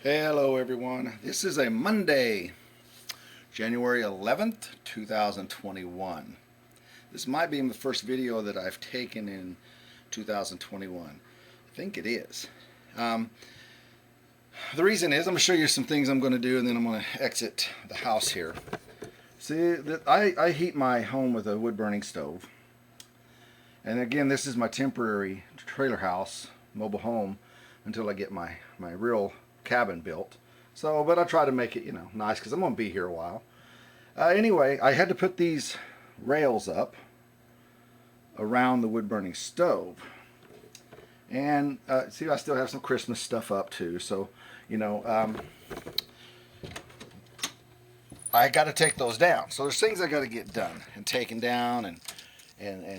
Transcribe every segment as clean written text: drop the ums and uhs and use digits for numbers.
Hello everyone. This is a Monday, January 11th, 2021. This might be the first video that I've taken in 2021. I think it is. The reason is I'm going to show you some things I'm going to do, and then I'm going to exit the house here. See, I heat my home with a wood burning stove. And again, this is my temporary trailer house, mobile home, until I get my real cabin built. So, but I try to make it, nice, because I'm going to be here a while. Anyway, I had to put these rails up around the wood burning stove. And see, I still have some Christmas stuff up too. So, I got to take those down. So there's things I got to get done and taken down and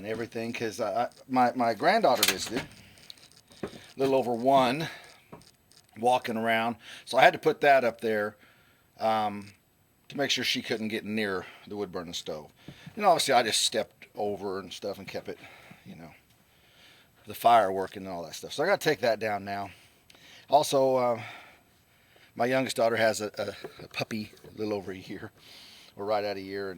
everything, because my granddaughter visited, a little over one, walking around. So I had to put that up there to make sure she couldn't get near the wood burning stove. And obviously I just stepped over and stuff and kept it, the fire working and all that stuff. So I got to take that down now. Also, my youngest daughter has a puppy, a little over a year, or right at a year,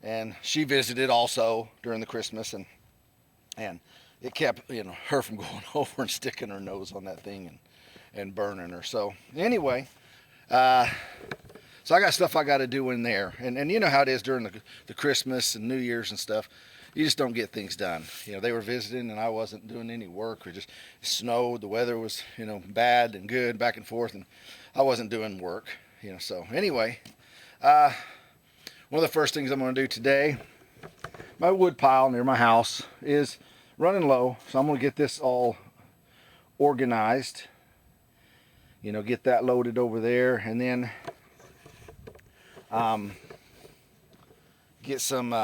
and she visited also during the Christmas, and it kept her from going over and sticking her nose on that thing and burning her. So anyway, so I got stuff I got to do in there, and you know how it is during the Christmas and New Year's and stuff. You just don't get things done. They were visiting and I wasn't doing any work, or just it snowed, the weather was bad and good, back and forth, and I wasn't doing work. So anyway, one of the first things I'm going to do today, my wood pile near my house is running low, so I'm going to get this all organized. Get that loaded over there, and then get some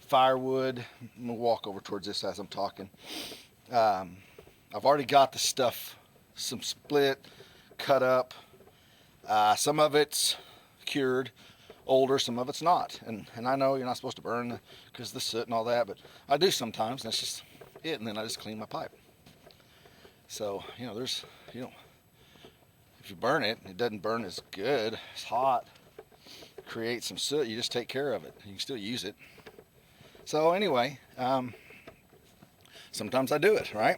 firewood. I'm going to walk over towards this as I'm talking. I've already got the stuff, some split, cut up. Some of it's cured, older, some of it's not. And I know you're not supposed to burn because of the soot and all that, but I do sometimes, and that's just it. And then I just clean my pipe. So, there's, if you burn it, it doesn't burn as good. It's hot. Create some soot. You just take care of it. You can still use it. So anyway, sometimes I do it, right?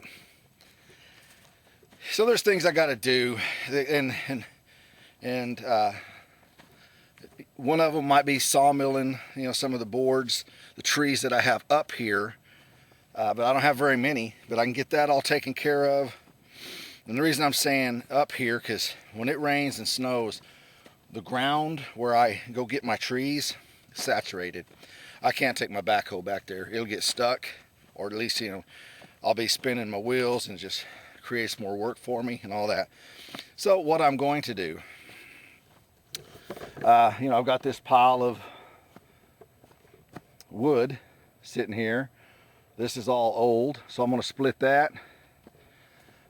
So there's things I got to do, and one of them might be sawmilling, some of the boards, the trees that I have up here, but I don't have very many, but I can get that all taken care of. And the reason I'm saying up here, because when it rains and snows, the ground where I go get my trees is saturated. I can't take my backhoe back there. It'll get stuck, or at least, I'll be spinning my wheels, and it just creates more work for me and all that. So what I'm going to do, I've got this pile of wood sitting here. This is all old, so I'm going to split that.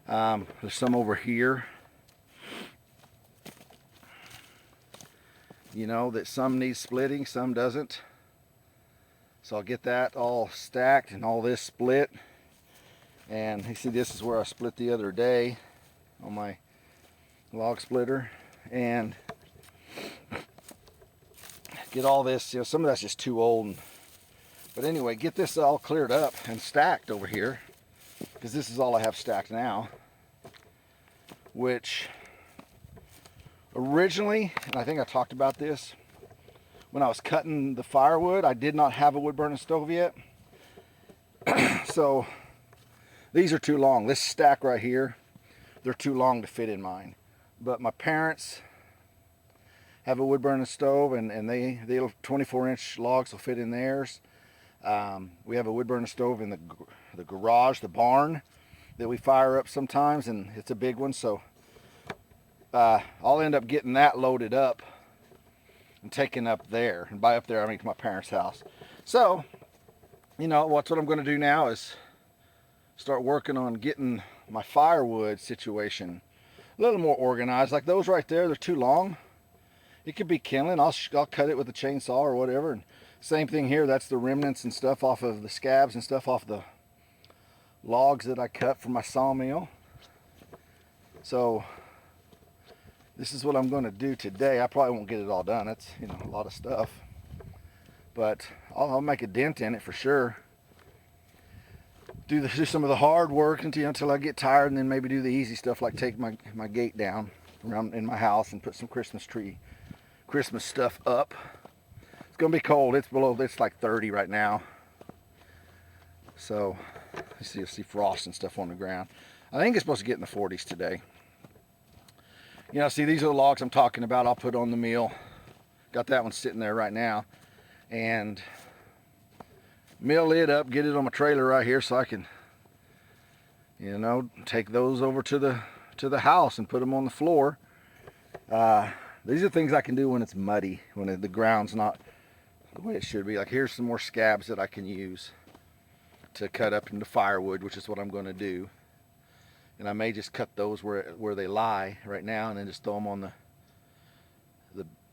There's some over here, that some needs splitting, some doesn't. So I'll get that all stacked and all this split. And you see, this is where I split the other day on my log splitter. And get all this, some of that's just too old. But anyway, get this all cleared up and stacked over here, because this is all I have stacked now. Which originally, and I think I talked about this, when I was cutting the firewood, I did not have a wood burning stove yet. So these are too long. This stack right here, they're too long to fit in mine. But my parents have a wood burning stove, and they 24-inch logs will fit in theirs. We have a wood burning stove in the garage, the barn, that we fire up sometimes, and it's a big one. So I'll end up getting that loaded up and taken up there. And by up there, I mean to my parents' house. So, what I'm going to do now is start working on getting my firewood situation a little more organized. Like those right there, they're too long. It could be kindling. I'll cut it with a chainsaw or whatever. And same thing here. That's the remnants and stuff off of the scabs and stuff off the logs that I cut from my sawmill. So this is what I'm going to do today. I probably won't get it all done. It's, you know, a lot of stuff. But I'll make a dent in it for sure. Do some of the hard work until I get tired, and then maybe do the easy stuff like take my gate down around in my house and put some Christmas stuff up. It's gonna be cold. It's like 30 right now. So you'll see frost and stuff on the ground. I think it's supposed to get in the 40s today. You know, see, these are the logs I'm talking about. I'll put on the meal. Got that one sitting there right now. And mill it up, get it on my trailer right here so I can, you know, take those over to the house and put them on the floor. These are things I can do when it's muddy, when the ground's not the way it should be. Like, here's some more scabs that I can use to cut up into firewood, which is what I'm going to do. And I may just cut those where they lie right now, and then just throw them on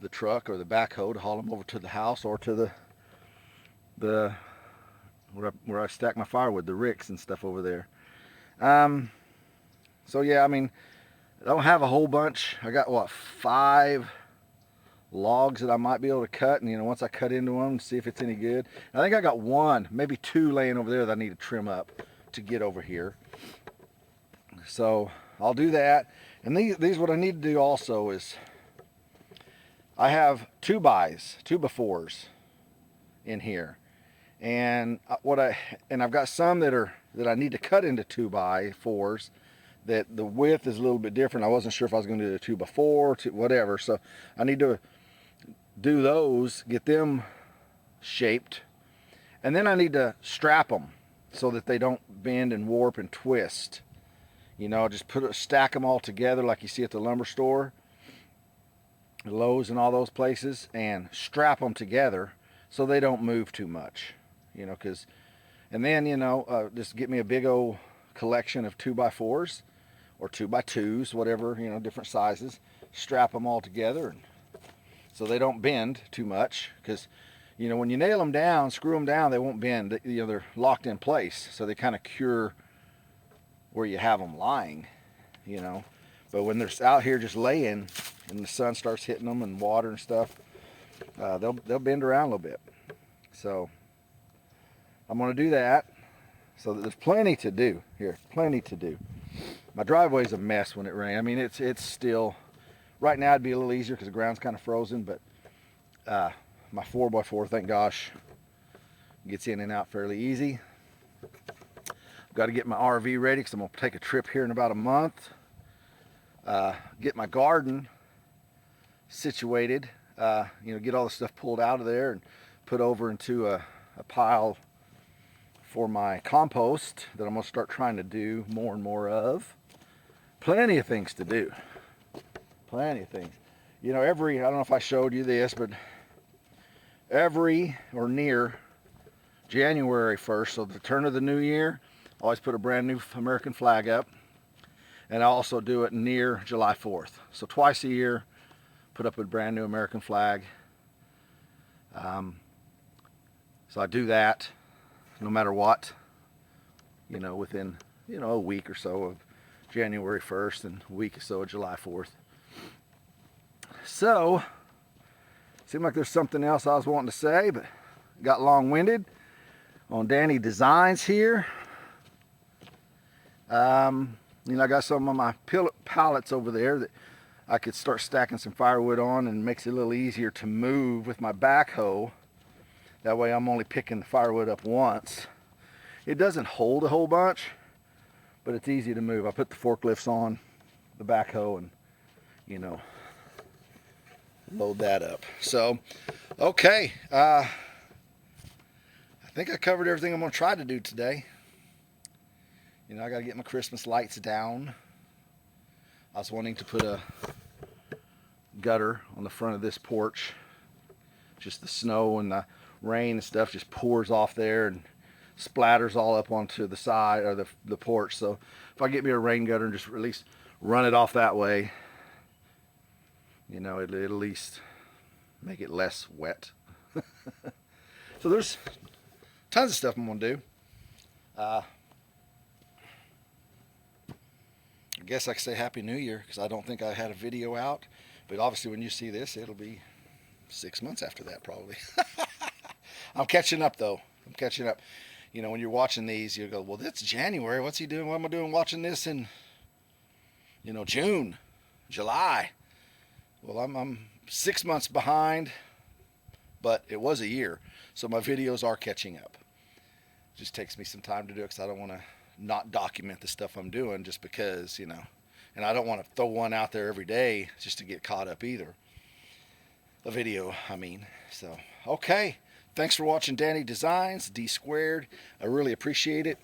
the truck or the backhoe to haul them over to the house, or to the where I stack my firewood, the ricks and stuff over there. So yeah, I mean, I don't have a whole bunch. I got, what, 5 logs that I might be able to cut, and, you know, once I cut into them, see if it's any good. I think I got 1, maybe 2 laying over there that I need to trim up to get over here. So I'll do that. And these what I need to do also is, I have 2x4s in here, and I've got some that I need to cut into 2x4s. That the width is a little bit different. I wasn't sure if I was going to do the 2x4, whatever. So I need to do those, get them shaped, and then I need to strap them so that they don't bend and warp and twist. You know, just stack them all together like you see at the lumber store, Lowe's and all those places, and strap them together so they don't move too much. You know, and then, you know, just get me a big old collection of 2x4s or 2x2s, whatever, you know, different sizes. Strap them all together, and so they don't bend too much, because, you know, when you nail them down, screw them down, they won't bend. You know, they're locked in place, so they kind of cure where you have them lying, you know. But when they're out here just laying and the sun starts hitting them and water and stuff, they'll bend around a little bit. So I'm going to do that. So there's plenty to do here, plenty to do. My driveway's a mess when it rains. I mean, it's still, right now it'd be a little easier because the ground's kind of frozen, but my 4x4, thank gosh, gets in and out fairly easy. I've got to get my RV ready because I'm going to take a trip here in about a month. Get my garden situated, you know, get all the stuff pulled out of there and put over into a pile for my compost that I'm going to start trying to do more and more of. Plenty of things to do. Plenty of things. You know, I don't know if I showed you this, but every or near January 1st, so the turn of the new year, I always put a brand new American flag up. And I also do it near July 4th. So twice a year, put up a brand new American flag. So I do that no matter what, you know, within, you know, a week or so of January 1st and a week or so of July 4th. So, seemed like there's something else I was wanting to say, but got long-winded on Danny Designs here. You know, I got some of my pallets over there that I could start stacking some firewood on, and makes it a little easier to move with my backhoe. That way I'm only picking the firewood up once. It doesn't hold a whole bunch, but it's easy to move. I put the forklifts on the backhoe and, you know, load that up. So, okay. I think I covered everything I'm going to try to do today. You know, I got to get my Christmas lights down. I was wanting to put a gutter on the front of this porch. Just the snow and the rain and stuff just pours off there and splatters all up onto the side or the porch. So if I get me a rain gutter and just at least run it off that way, you know, it'll at least make it less wet. So there's tons of stuff I'm gonna do. I guess I could say Happy New Year because I don't think I had a video out. But obviously when you see this, it'll be 6 months after that probably. I'm catching up though. I'm catching up. You know, when you're watching these, you go, well, that's January. What's he doing? What am I doing watching this in, you know, June, July? Well, I'm 6 months behind, but it was a year. So my videos are catching up. It just takes me some time to do it because I don't want to not document the stuff I'm doing just because, you know, and I don't want to throw one out there every day just to get caught up either. A video, I mean. So, okay. Thanks for watching Danny Designs, D Squared. I really appreciate it.